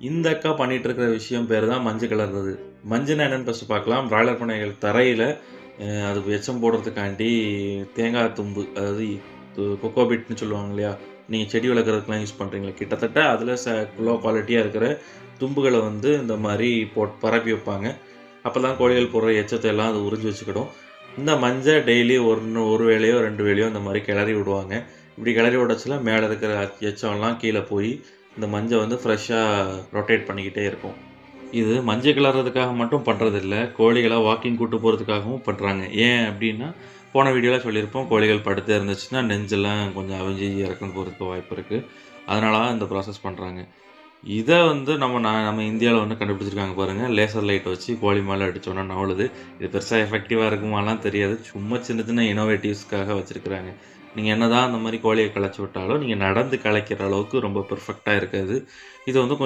இந்த அக்கா பண்ணிட்டு இருக்கிற விஷயம் பேர் தான் மஞ்சள் கலர்றது. மஞ்சுன்னா என்னன்னு ஃபர்ஸ்ட்டு பார்க்கலாம். பிராய்லர் பண்ணைகள் தரையில அது எச்சம் போடுறதுக்காண்டி தேங்காய் தும்பு, அதாவது கொக்கோ பிட்ன்னு சொல்லுவாங்க இல்லையா? நீங்க செடி வளர்க்குறதுக்குலாம் யூஸ் பண்றீங்களே, கிட்டத்தட்ட அதில லோ குவாலிட்டியா இருக்கிற தும்புகள வந்து இந்த மாரி பரப்பி வைப்பாங்க. அப்பதான் கோழிகள் போடுற எச்சத்த எல்லாம் அது உறிஞ்சு வச்சுக்கிடும். இந்த மஞ்ச டெய்லி ஒரு வேளையோ, 2 வேளையோ இந்த மாரி கிளறி விடுவாங்க. இப்படி கிளறி விடச்சுல மேல இருக்கிற எச்சம்லாம் கீழ போய், இந்த மஞ்ச வந்து ஃப்ரெஷ்ஷா ரொட்டேட் பண்ணிக்கிட்டே இருக்கும். இது மஞ்சள் கிளறதுக்காக மட்டும் பண்றதில்ல. கோழிகள வாக்கிங் கூட்டு போறதுக்காகவும் பண்றாங்க. ஏன் அப்டின்னா, போன வீடியோல சொல்லியிருப்போம். கோழிகள் படுத்தே இருந்துச்சுன்னா, நெஞ்செல்லாம் கொஞ்சம் அவிஞ்சு இறக்கம் போறதுக்கு வாய்ப்பு இருக்கு. அதனால தான் இந்த ப்ராசஸ் பண்றாங்க. இத வந்து நம்ம இந்தியால வந்து கண்டுபிடிச்சிருக்காங்க பாருங்க. லேசர் லைட் வச்சு கோழி மேல அடிச்சோம்னா நவுலுது. இது பெருசா எஃபெக்டிவா இருக்குமாலாம் தெரியாது. சும்மா சின்ன சின்ன இன்னோவேட்டிவ்ஸ்க்காக வச்சிருக்கிறாங்க. நீங்க என்னதான் அந்த மாரி கோழிய கலச்சு விட்டாலும், நீங்க நடந்து கலைக்கிற அளவுக்கு ரொம்ப பெர்ஃபெக்ட்டா இருக்காது. இது வந்து